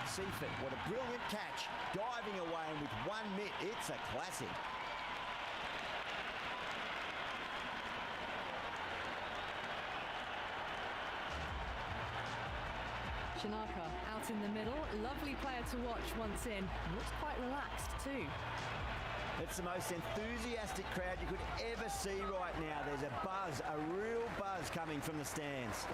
Seifert, what a brilliant catch. Diving away and with 1 mitt, it's a classic. Shanaka out in the middle. Lovely player to watch once in. Looks quite relaxed too. It's the most enthusiastic crowd you could ever see right now. There's a buzz, a real buzz coming from the stands.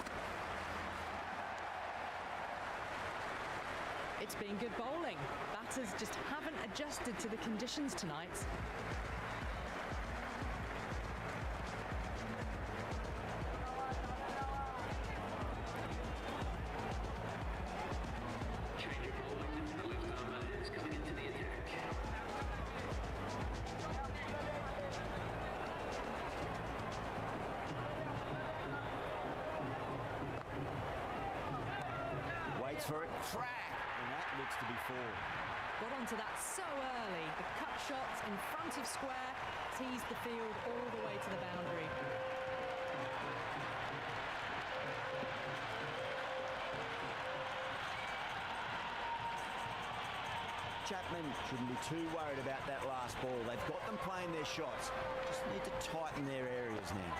It's been good bowling. Batters just haven't adjusted to the conditions tonight. Change of bowling. The left armour is coming into the attack. Waits for it, crack, and that looks to be 4. Got onto that so early. The cut shot in front of square teased the field all the way to the boundary. Chapman shouldn't be too worried about that last ball. They've got them playing their shots. Just need to tighten their areas now.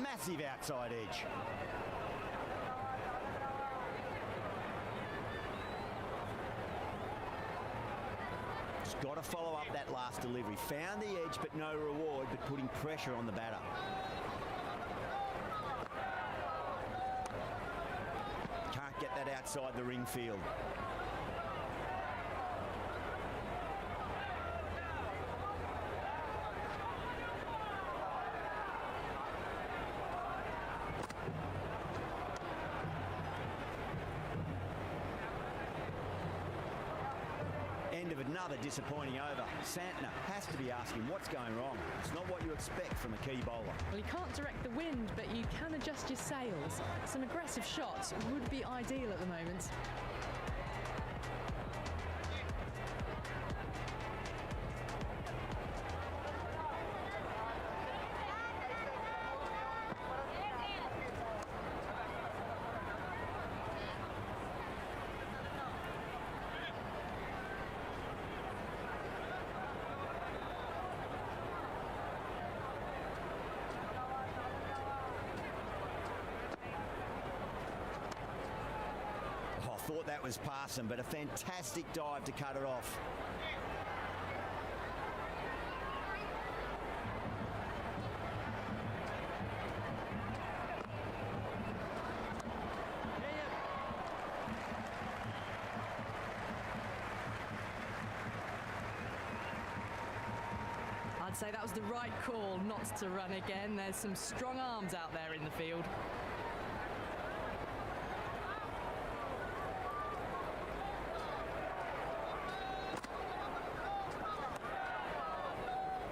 Massive outside edge. Just got to follow up that last delivery. Found the edge, but no reward, but putting pressure on the batter. Can't get that outside the ring field. End of another disappointing over. Santner has to be asking what's going wrong. It's not what you expect from a key bowler. Well, you can't direct the wind, but you can adjust your sails. Some aggressive shots would be ideal at the moment. thought that was past him, but a fantastic dive to cut it off. I'd say that was the right call not to run again. There's some strong arms out there in the field.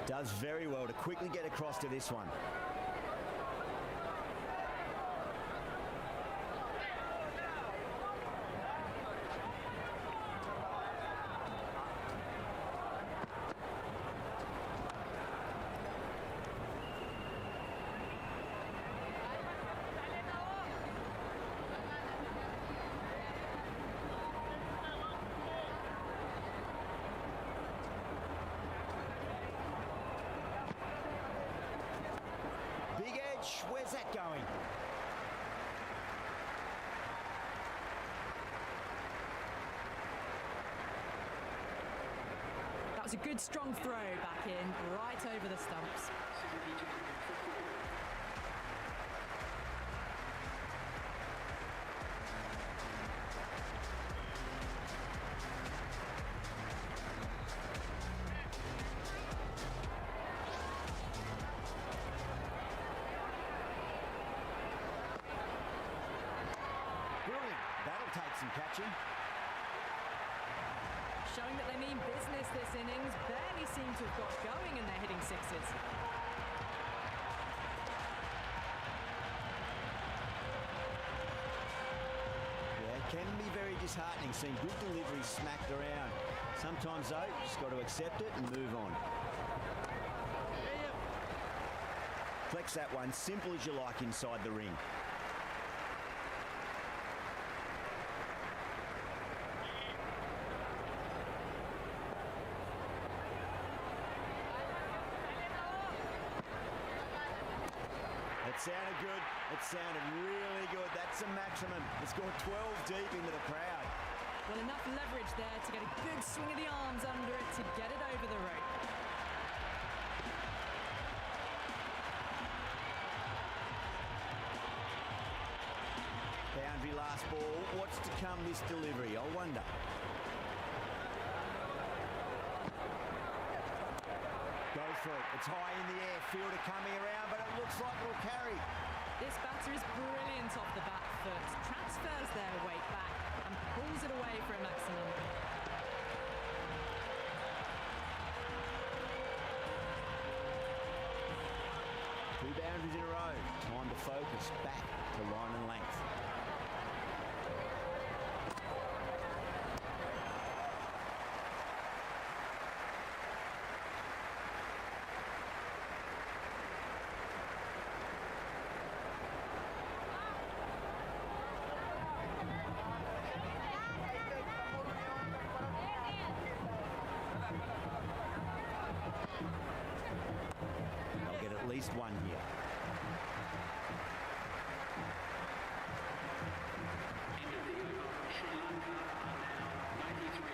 Does very well to quickly get across to this one. Big edge, where's that going? That was a good strong throw back in, right over the stumps. Brilliant, that'll take some catching. Showing that they mean business this innings. Barely seem to have got going and they're hitting sixes. Yeah, it can be very disheartening seeing good deliveries smacked around. Sometimes though, you just got to accept it and move on. Flex that one, simple as you like inside the ring. It sounded good. It sounded really good. That's a maximum. It's gone 12 deep into the crowd. Well, enough leverage there to get a good swing of the arms under it to get it over the rope. Boundary last ball. What's to come this delivery? I wonder. Go for it. It's high in the air. Fielder coming around, but it looks like it'll carry. This batter is brilliant off the back foot. Transfers their weight back and pulls it away for a maximum. Two boundaries in a row. Time to focus back to line and length. They'll get at least one here.